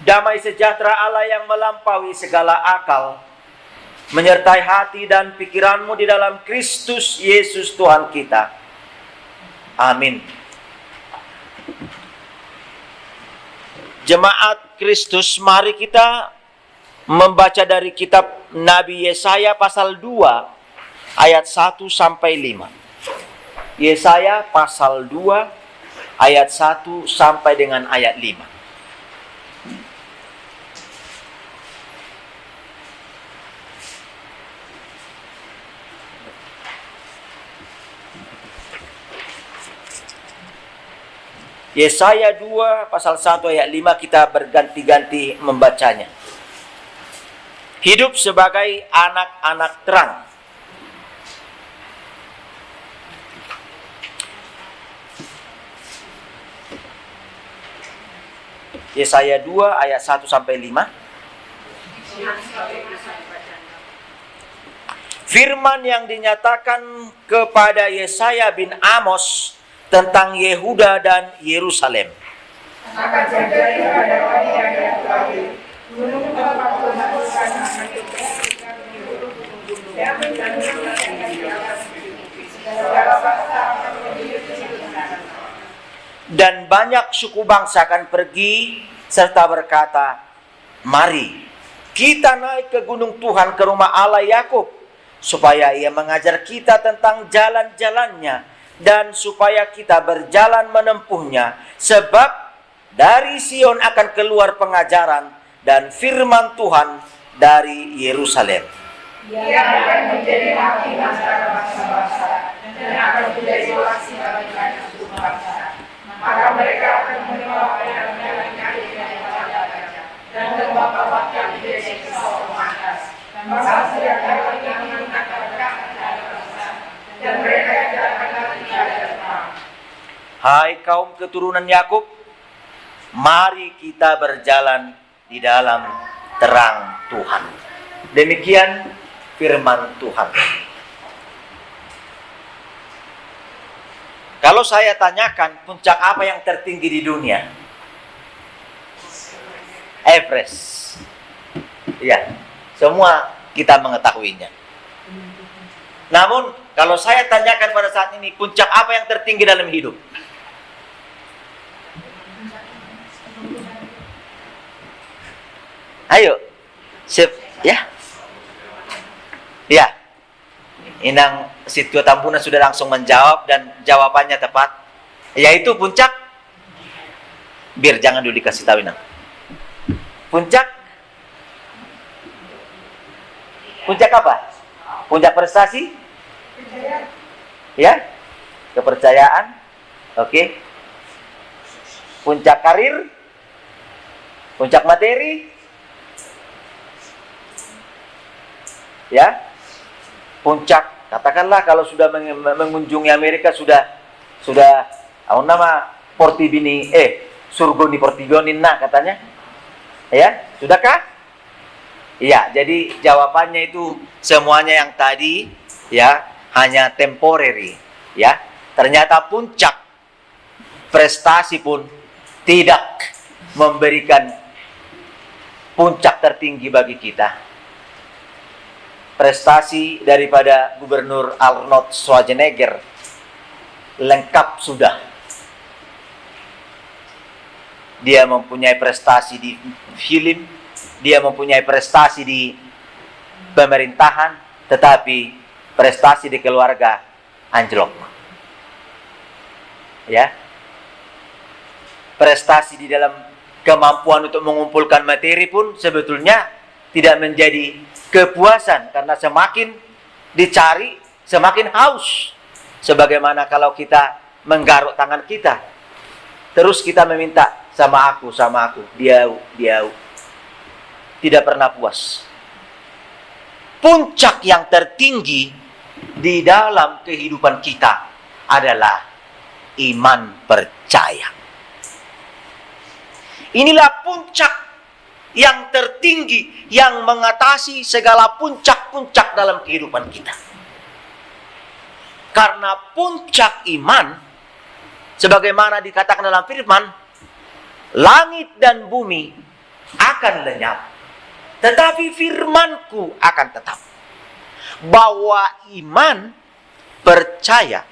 Damai sejahtera Allah yang melampaui segala akal menyertai hati dan pikiranmu di dalam Kristus Yesus Tuhan kita. Amin. Jemaat Kristus, mari kita membaca dari kitab Nabi Yesaya pasal 2 ayat 1 sampai 5. Yesaya pasal 2 ayat 1 sampai dengan ayat 5. Yesaya 2 pasal 1 ayat 5 kita berganti-ganti membacanya. Hidup sebagai anak-anak terang. Yesaya 2 ayat 1 sampai 5. Firman yang dinyatakan kepada Yesaya bin Amos tentang Yehuda dan Yerusalem. Akan terjadi pada hari yang terakhir, gunung tempat Tuhan akan dan banyak suku bangsa akan pergi serta berkata, mari kita naik ke gunung Tuhan, ke rumah Allah Yakub, supaya ia mengajar kita tentang jalan-jalannya dan supaya kita berjalan menempuhnya, sebab dari Sion akan keluar pengajaran dan firman Tuhan dari Yerusalem. Ia akan menjadi hakim antara bangsa-bangsa dan akan menjadi saksi bagi banyak suku bangsa. Maka mereka akan menyembah pada jalan-jalan yang raja dan lembah-lembah yang didesik ke atas. Bangsa yang dapat yang mengangkat bangsa dan mereka yang akan Hai kaum keturunan Yakub, mari kita berjalan di dalam terang Tuhan. Demikian firman Tuhan. Kalau saya tanyakan puncak apa yang tertinggi di dunia? Everest. Ya, semua kita mengetahuinya. Namun, kalau saya tanyakan pada saat ini, puncak apa yang tertinggi dalam hidup? Ayo, sip, ya. Ya, Inang Sitio Tambunan sudah langsung menjawab dan jawabannya tepat, yaitu puncak. Biar jangan dulu dikasih tahu Inang. Puncak apa? Puncak prestasi? Ya, kepercayaan. Oke. Puncak karir? Puncak materi? Ya, puncak, katakanlah kalau sudah mengunjungi Amerika sudah nama portibini surgoni portigonin nah katanya. Ya, sudahkah? Iya, jadi jawabannya itu semuanya yang tadi ya hanya temporary, ya. Ternyata puncak prestasi pun tidak memberikan puncak tertinggi bagi kita. Prestasi daripada Gubernur Arnold Schwarzenegger lengkap sudah. Dia mempunyai prestasi di film, dia mempunyai prestasi di pemerintahan, tetapi prestasi di keluarga anjlok. Ya. Prestasi di dalam kemampuan untuk mengumpulkan materi pun sebetulnya tidak menjadi kepuasan, karena semakin dicari semakin haus. Sebagaimana kalau kita menggaruk tangan kita, terus kita meminta sama aku, dia tidak pernah puas. Puncak yang tertinggi di dalam kehidupan kita adalah iman percaya. Inilah puncak yang tertinggi yang mengatasi segala puncak-puncak dalam kehidupan kita. Karena puncak iman, sebagaimana dikatakan dalam firman, langit dan bumi akan lenyap, tetapi firman-Ku akan tetap. Bahwa iman, percaya,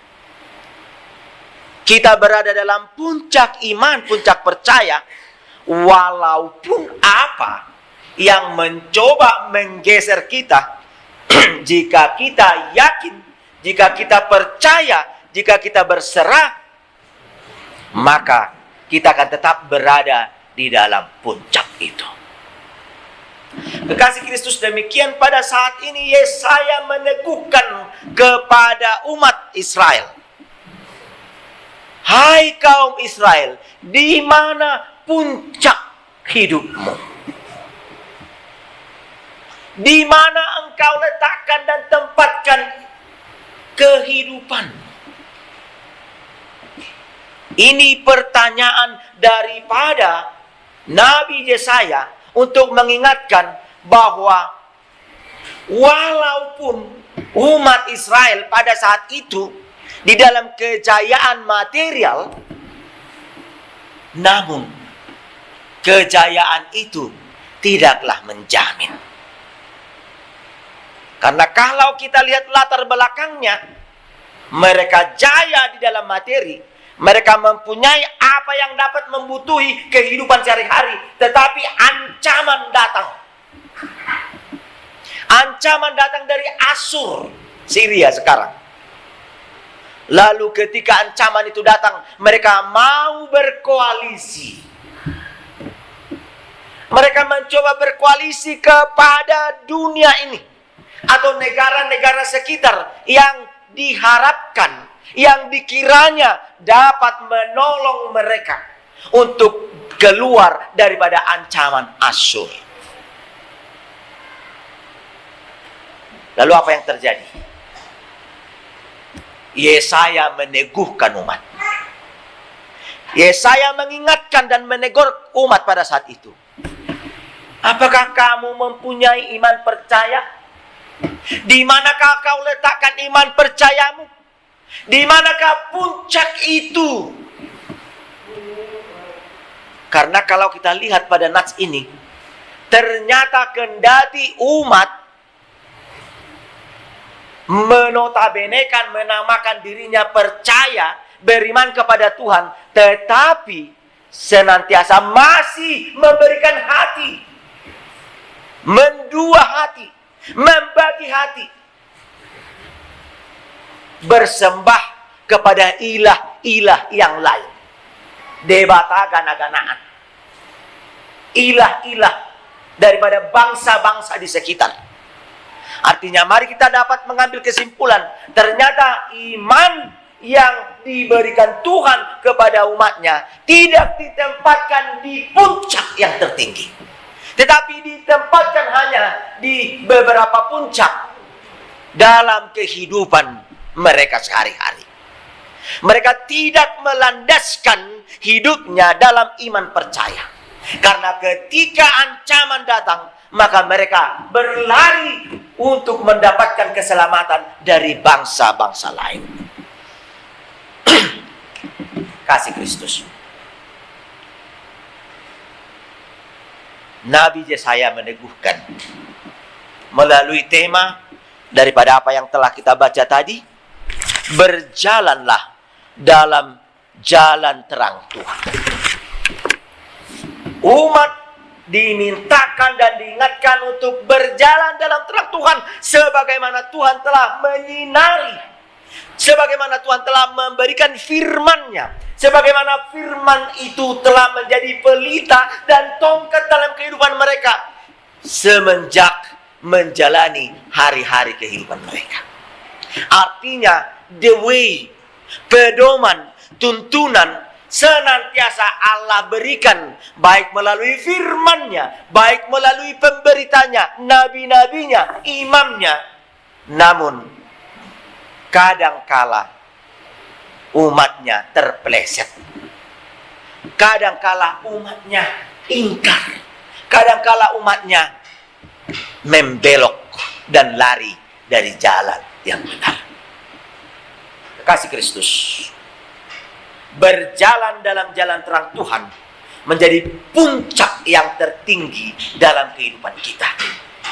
kita berada dalam puncak iman, puncak percaya, walaupun apa yang mencoba menggeser kita, jika kita yakin, jika kita percaya, jika kita berserah, maka kita akan tetap berada di dalam puncak itu. Kekasih Kristus, demikian pada saat ini Yesaya meneguhkan kepada umat Israel. Hai kaum Israel, di mana puncak hidupmu? Di mana engkau letakkan dan tempatkan kehidupan? Ini pertanyaan daripada Nabi Yesaya untuk mengingatkan bahwa walaupun umat Israel pada saat itu di dalam kejayaan material, namun kejayaan itu tidaklah menjamin. Karena kalau kita lihat latar belakangnya, mereka jaya di dalam materi, mereka mempunyai apa yang dapat membutuhi kehidupan sehari-hari, tetapi ancaman datang. Ancaman datang dari Asur, Syria sekarang. Lalu ketika ancaman itu datang, mereka mau berkoalisi. Mereka mencoba berkoalisi kepada dunia ini atau negara-negara sekitar yang diharapkan, yang dikiranya dapat menolong mereka untuk keluar daripada ancaman Asyur. Lalu apa yang terjadi? Yesaya meneguhkan umat. Yesaya mengingatkan dan menegur umat pada saat itu. Apakah kamu mempunyai iman percaya? Di manakah kau letakkan iman percayamu? Di manakah puncak itu? Karena kalau kita lihat pada nats ini, ternyata kendati umat menotabenekan, menamakan dirinya percaya, beriman kepada Tuhan, tetapi senantiasa masih memberikan hati, mendua hati, membagi hati, bersembah kepada ilah-ilah yang lain, debata gana-ganaan, ilah-ilah daripada bangsa-bangsa di sekitar. Artinya mari kita dapat mengambil kesimpulan, ternyata iman yang diberikan Tuhan kepada umatnya tidak ditempatkan di puncak yang tertinggi, tetapi ditempatkan hanya di beberapa puncak dalam kehidupan mereka sehari-hari. Mereka tidak melandaskan hidupnya dalam iman percaya. Karena ketika ancaman datang, maka mereka berlari untuk mendapatkan keselamatan dari bangsa-bangsa lain. Kasih Kristus. Nabi Yesaya meneguhkan melalui tema daripada apa yang telah kita baca tadi, berjalanlah dalam jalan terang Tuhan. Umat dimintakan dan diingatkan untuk berjalan dalam terang Tuhan sebagaimana Tuhan telah menyinari, sebagaimana Tuhan telah memberikan firman-Nya, sebagaimana firman itu telah menjadi pelita dan tongkat dalam kehidupan mereka semenjak menjalani hari-hari kehidupan mereka. Artinya the way, pedoman, tuntunan senantiasa Allah berikan, baik melalui firman-Nya, baik melalui pemberitanya, nabi-nabinya, imamnya. Namun kadangkala umatnya terpeleset, kadangkala umatnya ingkar, kadangkala umatnya membelok dan lari dari jalan yang benar. Kasih Kristus, berjalan dalam jalan terang Tuhan menjadi puncak yang tertinggi tertinggi dalam kehidupan kita.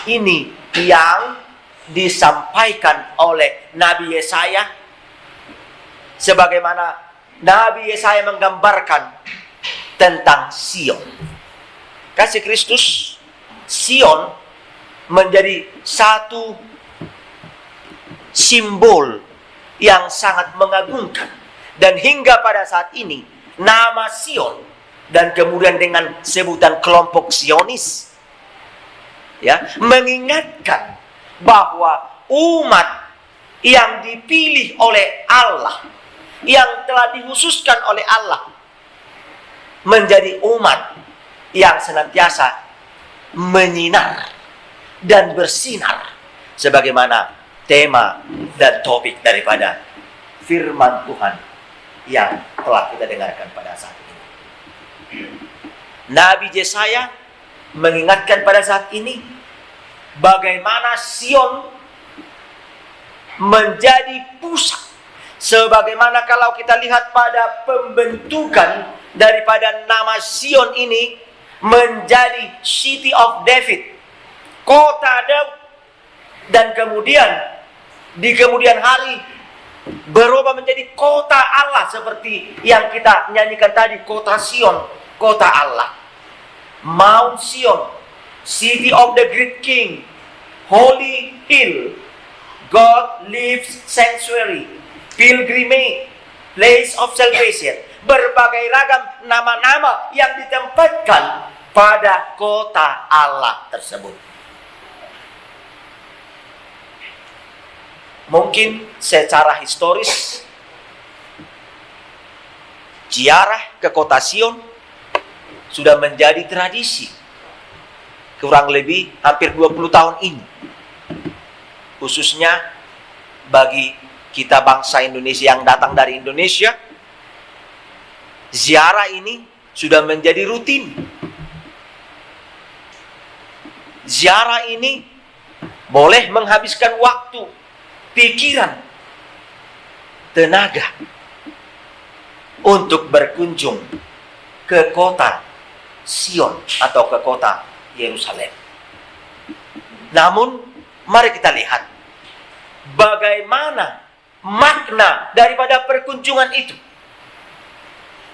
Ini yang disampaikan oleh Nabi Yesaya, sebagaimana Nabi Yesaya menggambarkan tentang Sion. Kasih Kristus, Sion menjadi satu simbol yang sangat mengagumkan. Dan hingga pada saat ini, nama Sion dan kemudian dengan sebutan kelompok Zionis, ya, mengingatkan bahwa umat yang dipilih oleh Allah, yang telah dikhususkan oleh Allah, menjadi umat yang senantiasa menyinar dan bersinar, sebagaimana tema dan topik daripada firman Tuhan yang telah kita dengarkan pada saat ini. Nabi Yesaya mengingatkan pada saat ini bagaimana Sion menjadi pusat. Sebagaimana kalau kita lihat pada pembentukan daripada nama Sion ini menjadi City of David, kota Daud, dan kemudian di kemudian hari berubah menjadi kota Allah, seperti yang kita nyanyikan tadi, kota Sion, kota Allah. Mount Sion, City of the Great King, Holy Hill, God lives sanctuary, pilgrimage, place of salvation. Berbagai ragam nama-nama yang ditempatkan pada kota Allah tersebut. Mungkin secara historis, ziarah ke kota Sion sudah menjadi tradisi kurang lebih hampir 20 tahun ini. Khususnya bagi kita bangsa Indonesia yang datang dari Indonesia, ziarah ini sudah menjadi rutin. Ziarah ini boleh menghabiskan waktu, pikiran, tenaga untuk berkunjung ke kota Sion atau ke kota Yerusalem. Namun, mari kita lihat bagaimana makna daripada perkunjungan itu.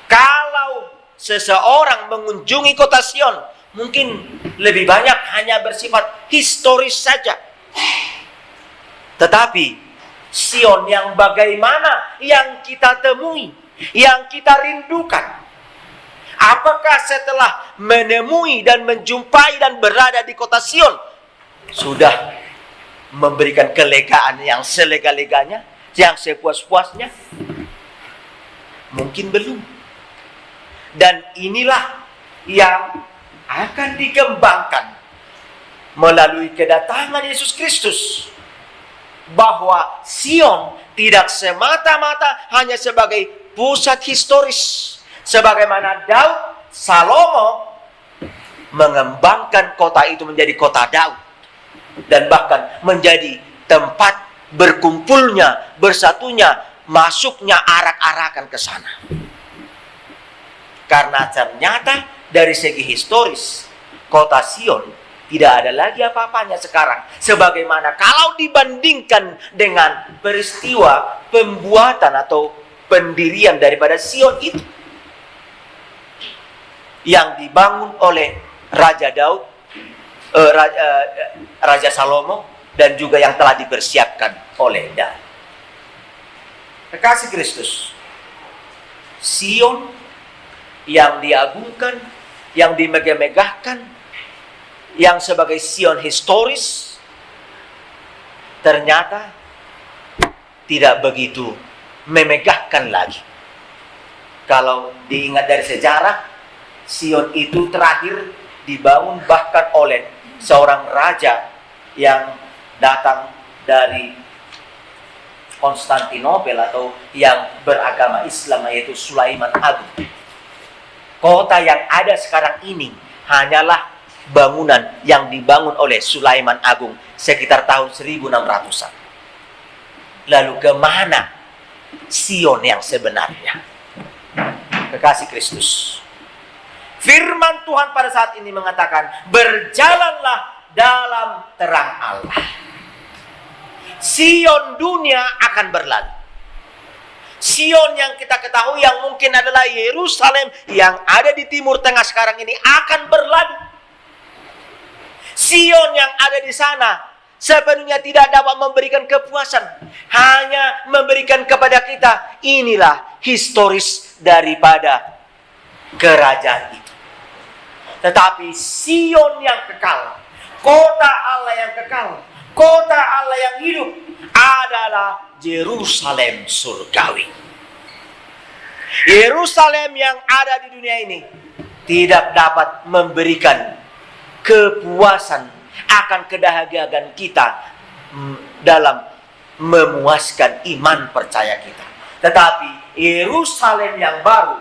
Kalau seseorang mengunjungi kota Sion, mungkin lebih banyak hanya bersifat historis saja. Tetapi Sion yang bagaimana yang kita temui, yang kita rindukan? Apakah setelah menemui dan menjumpai dan berada di kota Sion sudah memberikan kelegaan yang selega-leganya, yang sepuas-puasnya? Mungkin belum. Dan inilah yang akan dikembangkan melalui kedatangan Yesus Kristus, bahwa Sion tidak semata-mata hanya sebagai pusat historis, sebagaimana Daud, Salomo mengembangkan kota itu menjadi kota Daud, dan bahkan menjadi tempat berkumpulnya, bersatunya, masuknya arak-arakan ke sana. Karena ternyata dari segi historis, kota Sion tidak ada lagi apa-apanya sekarang. Sebagaimana kalau dibandingkan dengan peristiwa pembuatan atau pendirian daripada Sion itu, yang dibangun oleh Raja Daud, Raja Salomo, dan juga yang telah dipersiapkan oleh Daud. Kekasih Kristus, Sion yang diagungkan, yang dimegah-megahkan, yang sebagai Sion historis, ternyata tidak begitu memegahkan lagi. Kalau diingat dari sejarah, Sion itu terakhir dibangun bahkan oleh seorang raja yang datang dari Konstantinopel atau yang beragama Islam, yaitu Sulaiman Agung. Kota yang ada sekarang ini hanyalah bangunan yang dibangun oleh Sulaiman Agung sekitar tahun 1600-an. Lalu kemana Sion yang sebenarnya? Kekasih Kristus, Firman Tuhan pada saat ini mengatakan, berjalanlah dalam terang Allah. Sion dunia akan berlalu. Sion yang kita ketahui yang mungkin adalah Yerusalem yang ada di timur tengah sekarang ini akan berlalu. Sion yang ada di sana sepenuhnya tidak dapat memberikan kepuasan, hanya memberikan kepada kita inilah historis daripada kerajaan itu. Tetapi Sion yang kekal, kota Allah yang kekal, kota Allah yang hidup adalah Yerusalem surgawi. Yerusalem yang ada di dunia ini tidak dapat memberikan kepuasan akan kedahagiaan kita dalam memuaskan iman percaya kita. Tetapi Yerusalem yang baru,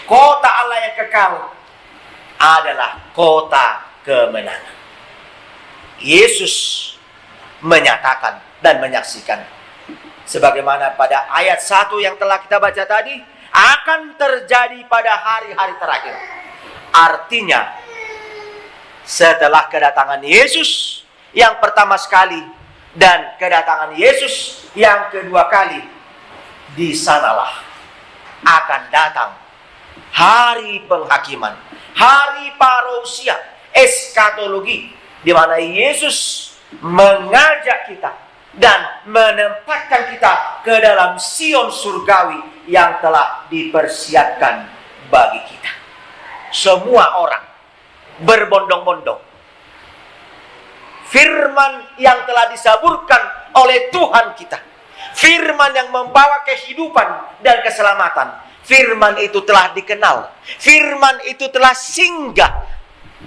kota Allah yang kekal, adalah kota kemenangan. Yesus menyatakan dan menyaksikan, sebagaimana pada ayat 1 yang telah kita baca tadi, akan terjadi pada hari-hari terakhir. Artinya, setelah kedatangan Yesus yang pertama sekali dan kedatangan Yesus yang kedua kali, di sanalah akan datang hari penghakiman, hari parousia, eskatologi, di mana Yesus mengajak kita dan menempatkan kita ke dalam Sion surgawi yang telah dipersiapkan bagi kita. Semua orang berbondong-bondong. Firman yang telah disaburkan oleh Tuhan kita, firman yang membawa kehidupan dan keselamatan, firman itu telah dikenal, firman itu telah singgah,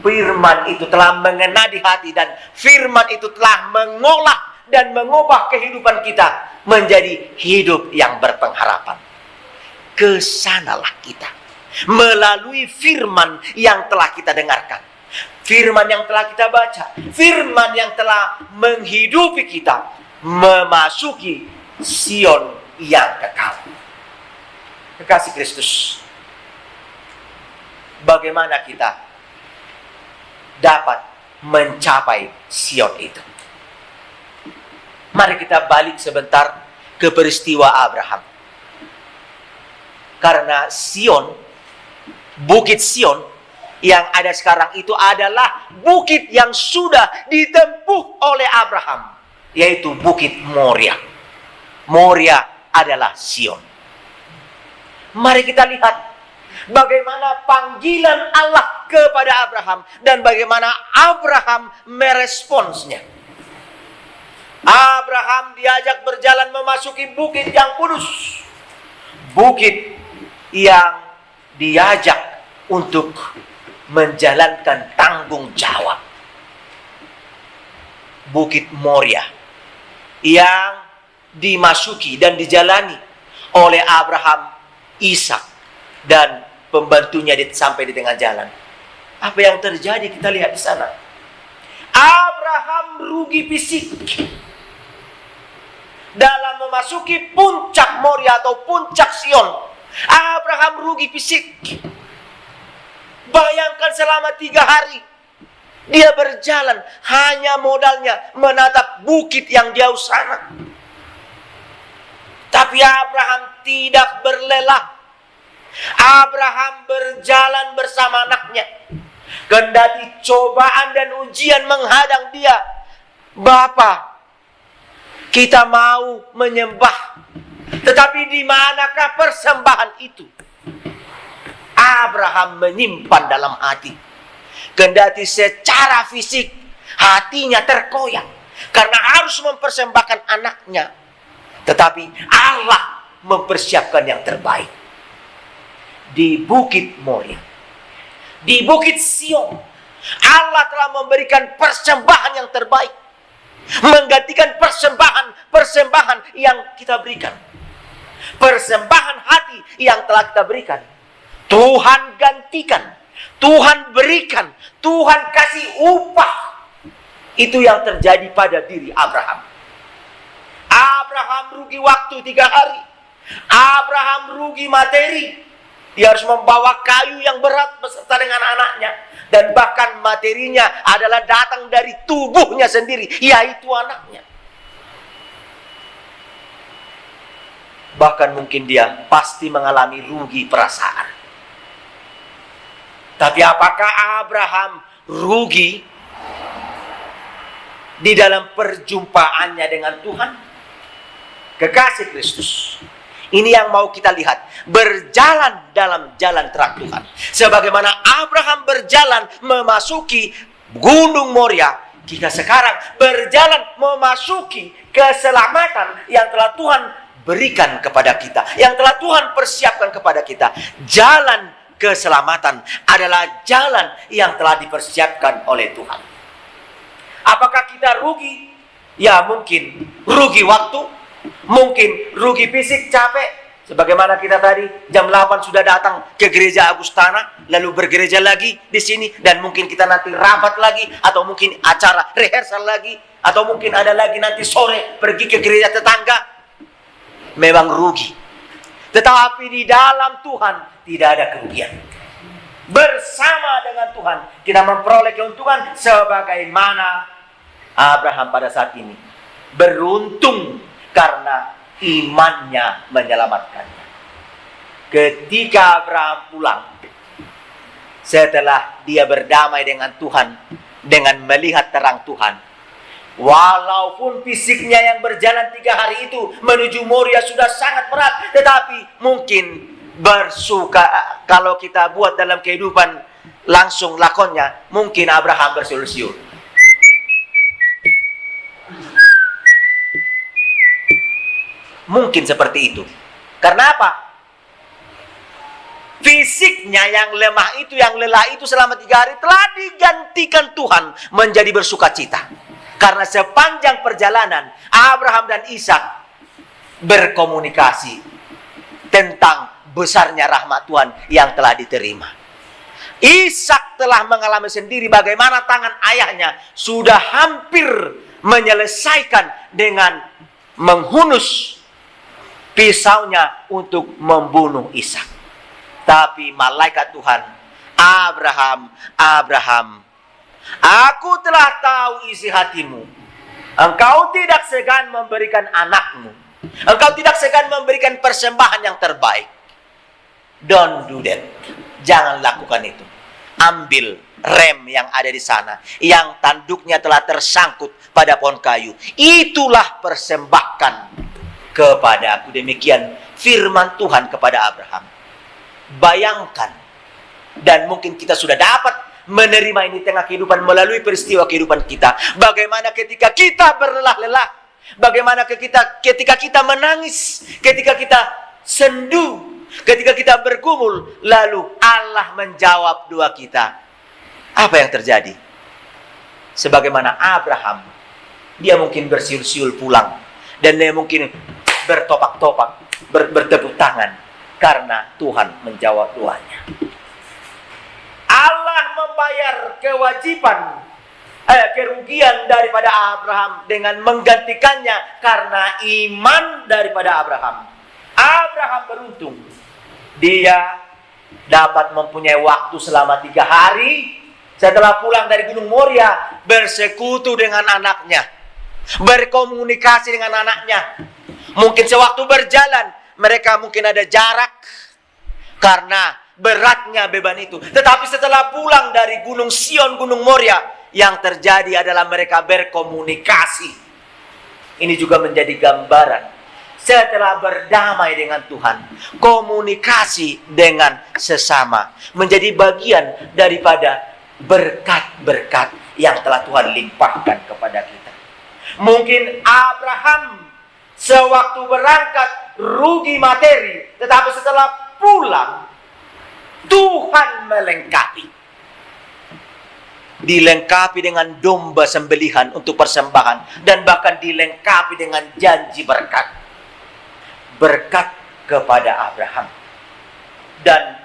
firman itu telah mengena di hati, dan firman itu telah mengolah dan mengubah kehidupan kita menjadi hidup yang berpengharapan. Kesanalah kita melalui firman yang telah kita dengarkan, firman yang telah kita baca, firman yang telah menghidupi kita, memasuki Sion yang kekal. Kekasih Kristus, bagaimana kita dapat mencapai Sion itu? Mari kita balik sebentar ke peristiwa Abraham. Karena Sion, Bukit Sion yang ada sekarang itu adalah bukit yang sudah ditempuh oleh Abraham, yaitu Bukit Moria. Moria adalah Sion. Mari kita lihat bagaimana panggilan Allah kepada Abraham dan bagaimana Abraham meresponsnya. Abraham diajak berjalan memasuki bukit yang kudus, bukit yang diajak untuk menjalankan tanggung jawab. Bukit Moria yang dimasuki dan dijalani oleh Abraham, Ishak, dan pembantunya sampai di tengah jalan. Apa yang terjadi kita lihat di sana. Abraham rugi fisik dalam memasuki puncak Moria atau puncak Sion. Abraham rugi fisik. Bayangkan selama 3 hari dia berjalan, hanya modalnya menatap bukit yang jauh sana. Tapi Abraham tidak berlelah. Abraham berjalan bersama anaknya. Kendati cobaan dan ujian menghadang dia, Bapa, kita mau menyembah, tetapi di manakah persembahan itu? Abraham menyimpan dalam hati. Kendati secara fisik hatinya terkoyak karena harus mempersembahkan anaknya, tetapi Allah mempersiapkan yang terbaik. Di Bukit Moria, di Bukit Sion, Allah telah memberikan persembahan yang terbaik, menggantikan persembahan yang kita berikan, persembahan hati yang telah kita berikan. Tuhan gantikan, Tuhan berikan, Tuhan kasih upah. Itu yang terjadi pada diri Abraham. Abraham rugi waktu 3 hari. Abraham rugi materi. Dia harus membawa kayu yang berat beserta dengan anaknya. Dan bahkan materinya adalah datang dari tubuhnya sendiri, yaitu anaknya. Bahkan mungkin dia pasti mengalami rugi perasaan. Tapi apakah Abraham rugi di dalam perjumpaannya dengan Tuhan? Kekasih Kristus, ini yang mau kita lihat. Berjalan dalam jalan terang Tuhan. Sebagaimana Abraham berjalan memasuki Gunung Moria, kita sekarang berjalan memasuki keselamatan yang telah Tuhan berikan kepada kita, yang telah Tuhan persiapkan kepada kita. Jalan keselamatan adalah jalan yang telah dipersiapkan oleh Tuhan. Apakah kita rugi? Ya, mungkin rugi waktu, mungkin rugi fisik, capek. Sebagaimana kita tadi jam 8 sudah datang ke gereja Agustana, lalu bergereja lagi di sini, dan mungkin kita nanti rapat lagi, atau mungkin acara rehearsal lagi, atau mungkin ada lagi nanti sore pergi ke gereja tetangga. Memang rugi. Tetapi di dalam Tuhan tidak ada kerugian. Bersama dengan Tuhan kita memperoleh keuntungan sebagaimana Abraham pada saat ini. Beruntung karena imannya menyelamatkannya. Ketika Abraham pulang, setelah dia berdamai dengan Tuhan, dengan melihat terang Tuhan, walaupun fisiknya yang berjalan 3 hari itu menuju Moria sudah sangat berat, tetapi mungkin bersuka, kalau kita buat dalam kehidupan langsung lakonnya, mungkin Abraham bersiul-siul. Mungkin seperti itu. Karena apa? Fisiknya yang lemah itu, yang lelah itu selama 3 hari telah digantikan Tuhan menjadi bersukacita. Karena sepanjang perjalanan Abraham dan Ishak berkomunikasi tentang besarnya rahmat Tuhan yang telah diterima. Ishak telah mengalami sendiri bagaimana tangan ayahnya sudah hampir menyelesaikan dengan menghunus pisaunya untuk membunuh Ishak. Tapi malaikat Tuhan, Abraham, aku telah tahu isi hatimu. Engkau tidak segan memberikan anakmu. Engkau tidak segan memberikan persembahan yang terbaik. Don't do that. Jangan lakukan itu. Ambil rem yang ada di sana, yang tanduknya telah tersangkut pada pohon kayu. Itulah persembahkan kepada aku. Demikian firman Tuhan kepada Abraham. Bayangkan, dan mungkin kita sudah dapat menerima ini tengah kehidupan melalui peristiwa kehidupan kita. Bagaimana ketika kita berlelah-lelah, bagaimana ketika kita menangis, ketika kita sendu, ketika kita bergumul, lalu Allah menjawab doa kita. Apa yang terjadi? Sebagaimana Abraham, dia mungkin bersiul-siul pulang, dan dia mungkin bertopak-topak, bertepuk tangan, karena Tuhan menjawab doanya. Allah membayar kerugian daripada Abraham dengan menggantikannya karena iman daripada Abraham. Abraham beruntung. Dia dapat mempunyai waktu selama 3 hari setelah pulang dari Gunung Moria, bersekutu dengan anaknya, berkomunikasi dengan anaknya. Mungkin sewaktu berjalan, mereka mungkin ada jarak karena beratnya beban itu. Tetapi setelah pulang dari Gunung Sion, Gunung Moria, yang terjadi adalah mereka berkomunikasi. Ini juga menjadi gambaran. Setelah berdamai dengan Tuhan, komunikasi dengan sesama menjadi bagian daripada berkat-berkat yang telah Tuhan limpahkan kepada kita. Mungkin Abraham sewaktu berangkat rugi materi, tetapi setelah pulang Tuhan melengkapi. Dilengkapi dengan domba sembelihan untuk persembahan, dan bahkan dilengkapi dengan janji berkat. Berkat kepada Abraham. Dan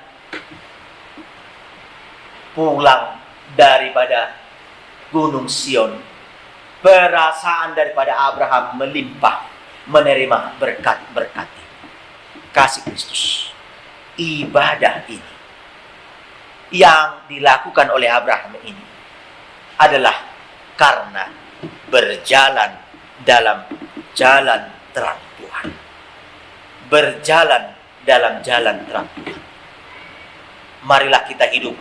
pulang daripada Gunung Sion, perasaan daripada Abraham melimpah, menerima berkat-berkat. Kasih Kristus. ibadah ini yang dilakukan oleh Abraham ini adalah karena berjalan dalam jalan terang Tuhan. Berjalan dalam jalan terang Tuhan. Marilah kita hidup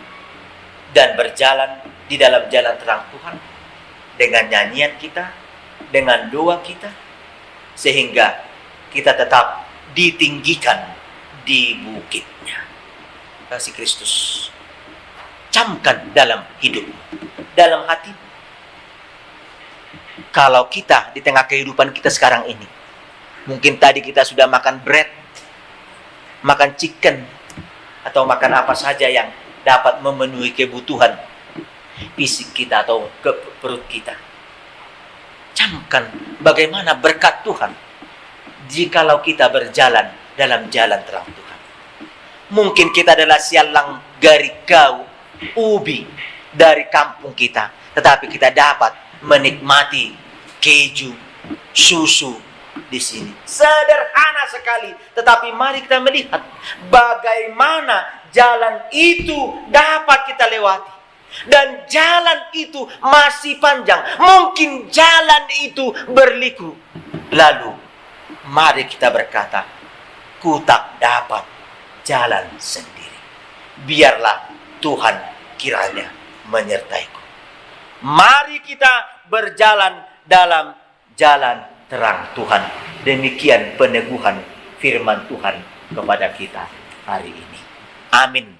dan berjalan di dalam jalan terang Tuhan dengan nyanyian kita, dengan doa kita, sehingga kita tetap ditinggikan di bukitnya. Kasih Kristus camkan dalam hidup, dalam hati. Kalau kita di tengah kehidupan kita sekarang ini, mungkin tadi kita sudah makan bread, makan chicken, atau makan apa saja yang dapat memenuhi kebutuhan fisik kita atau ke perut kita. Camkan bagaimana berkat Tuhan jikalau kita berjalan dalam jalan terang Tuhan. Mungkin kita adalah sialang garikau, ubi dari kampung kita, tetapi kita dapat menikmati keju, susu di sini. Sederhana sekali, tetapi mari kita melihat bagaimana jalan itu dapat kita lewati. Dan jalan itu masih panjang. Mungkin jalan itu berliku. Lalu mari kita berkata, ku tak dapat jalan sendiri. Biarlah Tuhan kiranya menyertaiku. Mari kita berjalan dalam jalan terang Tuhan. Demikian peneguhan firman Tuhan kepada kita hari ini. Amin.